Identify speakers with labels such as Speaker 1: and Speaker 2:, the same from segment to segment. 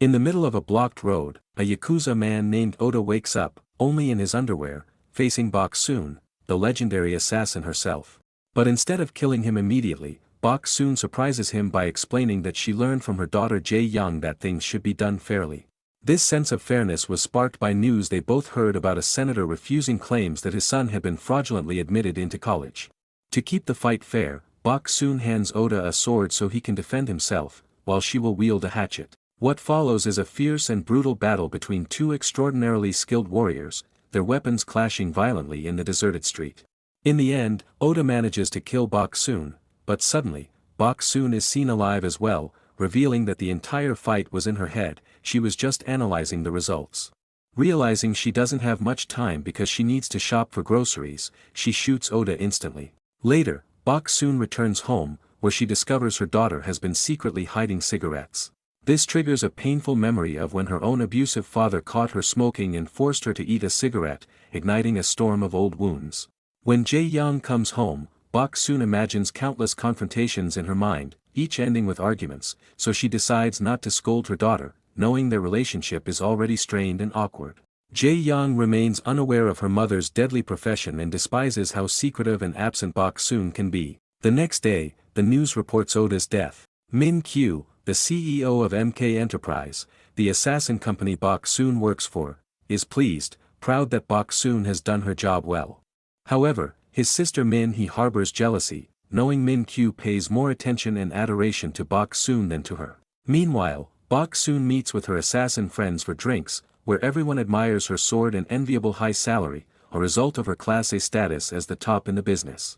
Speaker 1: In the middle of a blocked road, a Yakuza man named Oda wakes up, only in his underwear, facing Boksoon, the legendary assassin herself. But instead of killing him immediately, Boksoon surprises him by explaining that she learned from her daughter Jae-young that things should be done fairly. This sense of fairness was sparked by news they both heard about a senator refusing claims that his son had been fraudulently admitted into college. To keep the fight fair, Boksoon hands Oda a sword so he can defend himself, while she will wield a hatchet. What follows is a fierce and brutal battle between two extraordinarily skilled warriors, their weapons clashing violently in the deserted street. In the end, Oda manages to kill Boksoon, but suddenly, Boksoon is seen alive as well, revealing that the entire fight was in her head. She was just analyzing the results. Realizing she doesn't have much time because she needs to shop for groceries, she shoots Oda instantly. Later, Boksoon returns home, where she discovers her daughter has been secretly hiding cigarettes. This triggers a painful memory of when her own abusive father caught her smoking and forced her to eat a cigarette, igniting a storm of old wounds. When Jae-young comes home, Boksoon imagines countless confrontations in her mind, each ending with arguments, so she decides not to scold her daughter, knowing their relationship is already strained and awkward. Jae-young remains unaware of her mother's deadly profession and despises how secretive and absent Boksoon can be. The next day, the news reports Oda's death. Min-kyu, the CEO of MK Enterprise, the assassin company Boksoon works for, is pleased, proud that Boksoon has done her job well. However, his sister Min-hee harbors jealousy, knowing Min-kyu pays more attention and adoration to Boksoon than to her. Meanwhile, Boksoon meets with her assassin friends for drinks, where everyone admires her sword and enviable high salary, a result of her Class A status as the top in the business.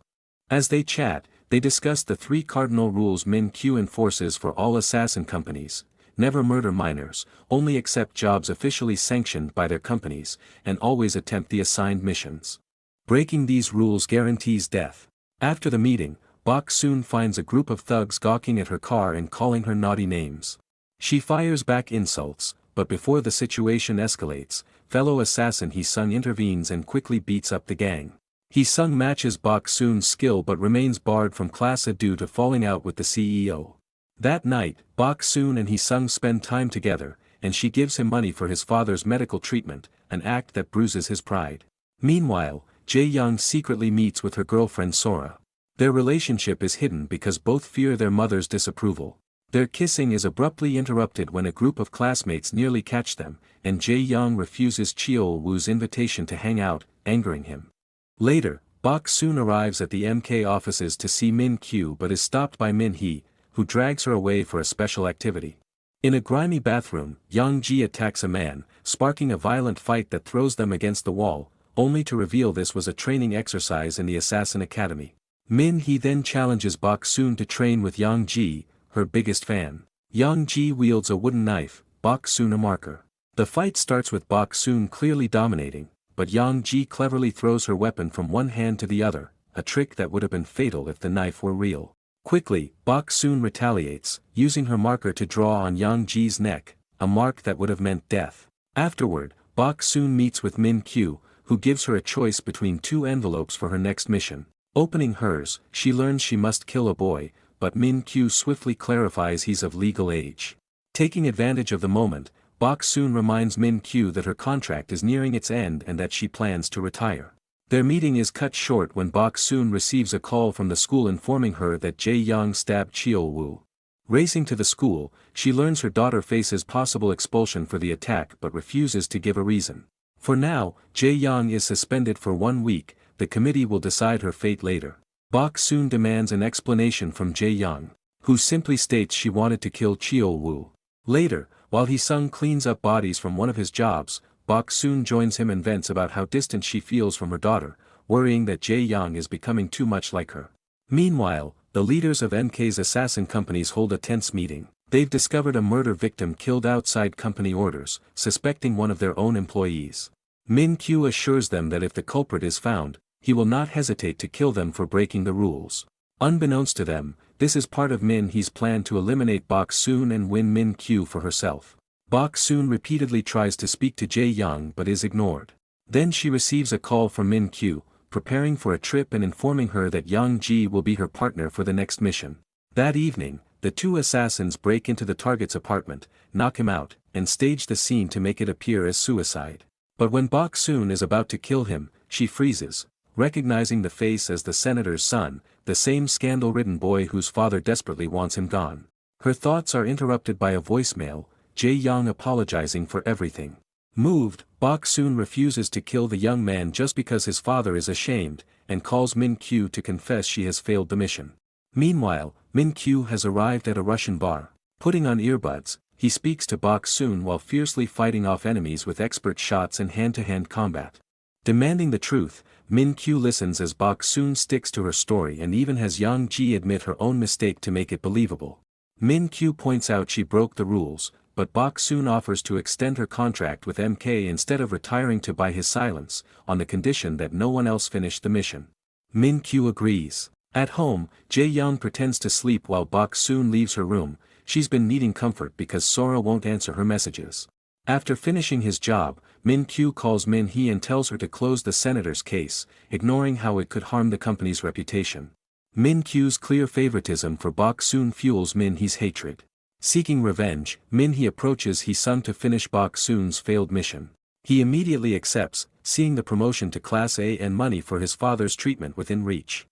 Speaker 1: As they chat, they discuss the 3 cardinal rules Min-kyu enforces for all assassin companies: never murder minors, only accept jobs officially sanctioned by their companies, and always attempt the assigned missions. Breaking these rules guarantees death. After the meeting, Boksoon finds a group of thugs gawking at her car and calling her naughty names. She fires back insults, but before the situation escalates, fellow assassin Hee-sung intervenes and quickly beats up the gang. Hee-sung matches Boksoon's skill but remains barred from Class A due to falling out with the CEO. That night, Boksoon and Hee-sung spend time together, and she gives him money for his father's medical treatment, an act that bruises his pride. Meanwhile, Jae-young secretly meets with her girlfriend Sora. Their relationship is hidden because both fear their mother's disapproval. Their kissing is abruptly interrupted when a group of classmates nearly catch them, and Jae-young refuses Cheol-woo's invitation to hang out, angering him. Later, Boksoon arrives at the MK offices to see Min-kyu but is stopped by Min-hee, who drags her away for a special activity. In a grimy bathroom, Young-ji attacks a man, sparking a violent fight that throws them against the wall, only to reveal this was a training exercise in the Assassin Academy. Min-hee then challenges Boksoon to train with Young-ji, her biggest fan. Young-ji wields a wooden knife, Boksoon a marker. The fight starts with Boksoon clearly dominating, but Young-ji cleverly throws her weapon from one hand to the other, a trick that would have been fatal if the knife were real. Quickly, Boksoon retaliates, using her marker to draw on Young-ji's neck, a mark that would have meant death. Afterward, Boksoon meets with Min-kyu, who gives her a choice between 2 envelopes for her next mission. Opening hers, she learns she must kill a boy, but Min-kyu swiftly clarifies he's of legal age. Taking advantage of the moment, Boksoon reminds Min-kyu that her contract is nearing its end and that she plans to retire. Their meeting is cut short when Boksoon receives a call from the school informing her that Jae-young stabbed Cheol-woo. Racing to the school, she learns her daughter faces possible expulsion for the attack but refuses to give a reason. For now, Jae-young is suspended for 1 week, the committee will decide her fate later. Boksoon demands an explanation from Jae-young, who simply states she wanted to kill Cheol-woo. Later, while Hee-sung cleans up bodies from one of his jobs, Boksoon joins him and vents about how distant she feels from her daughter, worrying that Jae-young is becoming too much like her. Meanwhile, the leaders of MK's assassin companies hold a tense meeting. They've discovered a murder victim killed outside company orders, suspecting one of their own employees. Min-kyu assures them that if the culprit is found, he will not hesitate to kill them for breaking the rules. Unbeknownst to them, this is part of Min-hee's plan to eliminate Boksoon and win Min-kyu for herself. Boksoon repeatedly tries to speak to Jae-young but is ignored. Then she receives a call from Min-kyu, preparing for a trip and informing her that Young-ji will be her partner for the next mission. That evening, the two assassins break into the target's apartment, knock him out, and stage the scene to make it appear as suicide. But when Boksoon is about to kill him, she freezes, recognizing the face as the senator's son, the same scandal-ridden boy whose father desperately wants him gone. Her thoughts are interrupted by a voicemail, Jae-young apologizing for everything. Moved, Boksoon refuses to kill the young man just because his father is ashamed, and calls Min-kyu to confess she has failed the mission. Meanwhile, Min-kyu has arrived at a Russian bar. Putting on earbuds, he speaks to Boksoon while fiercely fighting off enemies with expert shots and hand-to-hand combat. Demanding the truth, Min-kyu listens as Boksoon sticks to her story and even has Young-ji admit her own mistake to make it believable. Min-kyu points out she broke the rules, but Boksoon offers to extend her contract with MK instead of retiring to buy his silence, on the condition that no one else finish the mission. Min-kyu agrees. At home, Jae-young pretends to sleep while Boksoon leaves her room. She's been needing comfort because Sora won't answer her messages. After finishing his job, Min-kyu calls Min-hee and tells her to close the senator's case, ignoring how it could harm the company's reputation. Min-kyu's clear favoritism for Boksoon fuels Min-hee's hatred. Seeking revenge, Min-hee approaches Hee-sung to finish Boksoon's failed mission. He immediately accepts, seeing the promotion to Class A and money for his father's treatment within reach.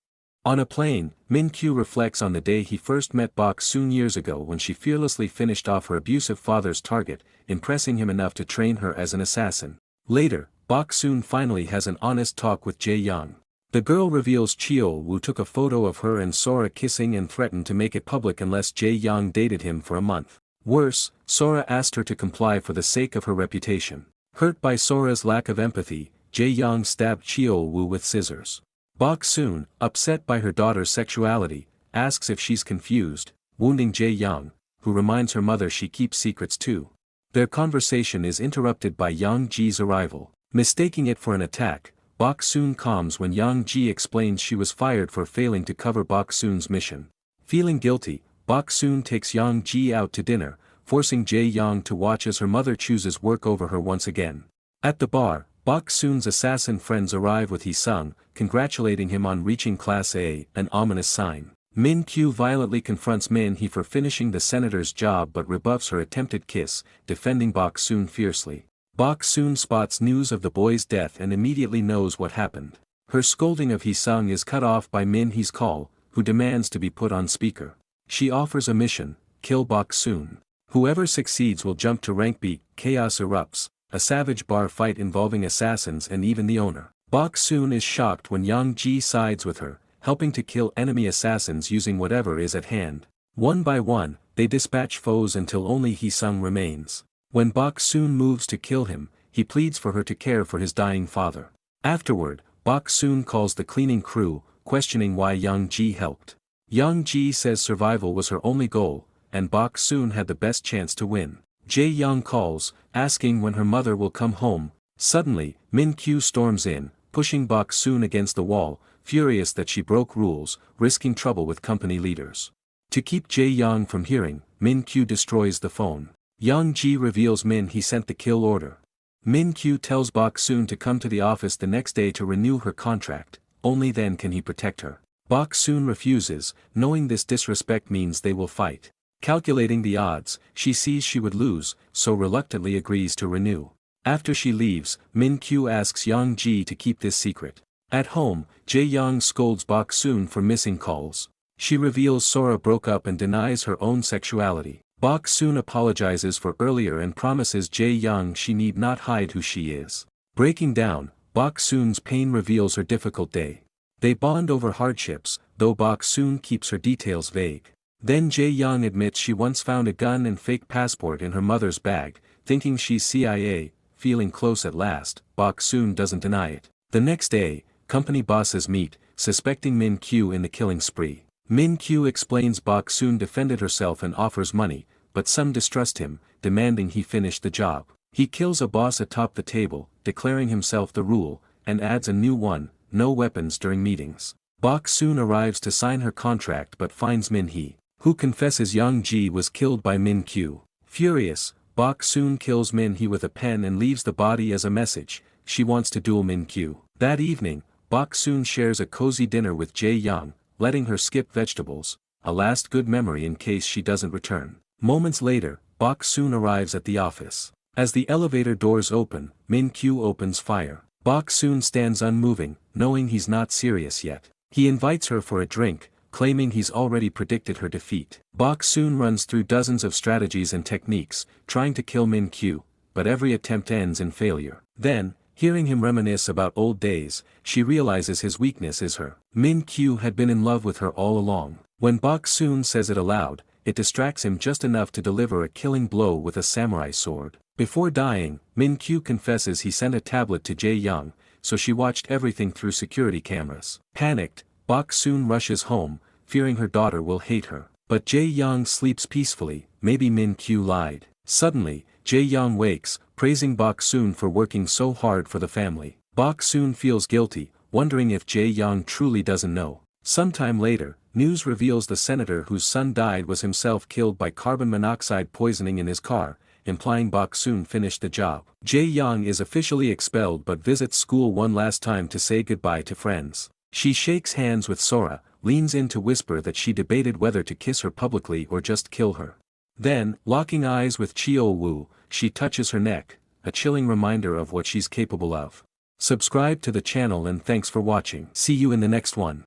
Speaker 1: On a plane, Min-kyu reflects on the day he first met Boksoon years ago when she fearlessly finished off her abusive father's target, impressing him enough to train her as an assassin. Later, Boksoon finally has an honest talk with Jae-young. The girl reveals Cheol-woo took a photo of her and Sora kissing and threatened to make it public unless Jae-young dated him for a month. Worse, Sora asked her to comply for the sake of her reputation. Hurt by Sora's lack of empathy, Jae-young stabbed Cheol-woo with scissors. Boksoon, upset by her daughter's sexuality, asks if she's confused, wounding Jae-young, who reminds her mother she keeps secrets too. Their conversation is interrupted by Young-ji's arrival. Mistaking it for an attack, Boksoon calms when Young-ji explains she was fired for failing to cover Boksoon's mission. Feeling guilty, Boksoon takes Young-ji out to dinner, forcing Jae-young to watch as her mother chooses work over her once again. At the bar, Boksoon's assassin friends arrive with Hee-sung, congratulating him on reaching Class A, an ominous sign. Min-kyu violently confronts Min-hee for finishing the senator's job but rebuffs her attempted kiss, defending Boksoon fiercely. Boksoon spots news of the boy's death and immediately knows what happened. Her scolding of Hee-sung is cut off by Min-hee's call, who demands to be put on speaker. She offers a mission, Kill Boksoon. Whoever succeeds will jump to rank B. Chaos erupts, a savage bar fight involving assassins and even the owner. Boksoon is shocked when Young-ji sides with her, helping to kill enemy assassins using whatever is at hand. One by one, they dispatch foes until only Hee-sung remains. When Boksoon moves to kill him, he pleads for her to care for his dying father. Afterward, Boksoon calls the cleaning crew, questioning why Young-ji helped. Young-ji says survival was her only goal, and Boksoon had the best chance to win. Jae-young calls, asking when her mother will come home. Suddenly, Min-kyu storms in, pushing Boksoon against the wall, furious that she broke rules, risking trouble with company leaders. To keep Jae-young from hearing, Min-kyu destroys the phone. Young-ji reveals Min-hee sent the kill order. Min-kyu tells Boksoon to come to the office the next day to renew her contract, only then can he protect her. Boksoon refuses, knowing this disrespect means they will fight. Calculating the odds, she sees she would lose, so reluctantly agrees to renew. After she leaves, Min-kyu asks Young-ji to keep this secret. At home, Jae-young scolds Boksoon for missing calls. She reveals Sora broke up and denies her own sexuality. Boksoon apologizes for earlier and promises Jae-young she need not hide who she is. Breaking down, Boksoon's pain reveals her difficult day. They bond over hardships, though Boksoon keeps her details vague. Then Jae-young admits she once found a gun and fake passport in her mother's bag, thinking she's CIA, feeling close at last. Boksoon doesn't deny it. The next day, company bosses meet, suspecting Min-kyu in the killing spree. Min-kyu explains Boksoon defended herself and offers money, but some distrust him, demanding he finish the job. He kills a boss atop the table, declaring himself the rule, and adds a new one, no weapons during meetings. Boksoon arrives to sign her contract but finds Min-hee, who confesses Young-ji was killed by Min-kyu. Furious, Boksoon kills Min-hee with a pen and leaves the body as a message. She wants to duel Min-kyu. That evening, Boksoon shares a cozy dinner with Jae-young, letting her skip vegetables. a last good memory in case she doesn't return. Moments later, Boksoon arrives at the office. As the elevator doors open, Min-kyu opens fire. Boksoon stands unmoving, knowing he's not serious yet. He invites her for a drink, claiming he's already predicted her defeat. Boksoon runs through dozens of strategies and techniques, trying to kill Min-kyu, but every attempt ends in failure. Then, hearing him reminisce about old days, she realizes his weakness is her. Min-kyu had been in love with her all along. When Boksoon says it aloud, it distracts him just enough to deliver a killing blow with a samurai sword. Before dying, Min-kyu confesses he sent a tablet to Jae-young, so she watched everything through security cameras. Panicked, Boksoon rushes home, fearing her daughter will hate her. But Jae-young sleeps peacefully, maybe Min-kyu lied. Suddenly, Jae-young wakes, praising Boksoon for working so hard for the family. Boksoon feels guilty, wondering if Jae-young truly doesn't know. Sometime later, news reveals the senator whose son died was himself killed by carbon monoxide poisoning in his car, implying Boksoon finished the job. Jae-young is officially expelled but visits school one last time to say goodbye to friends. She shakes hands with Sora, leans in to whisper that she debated whether to kiss her publicly or just kill her. Then, locking eyes with Cheo-woo, she touches her neck, a chilling reminder of what she's capable of. Subscribe to the channel and thanks for watching. See you in the next one.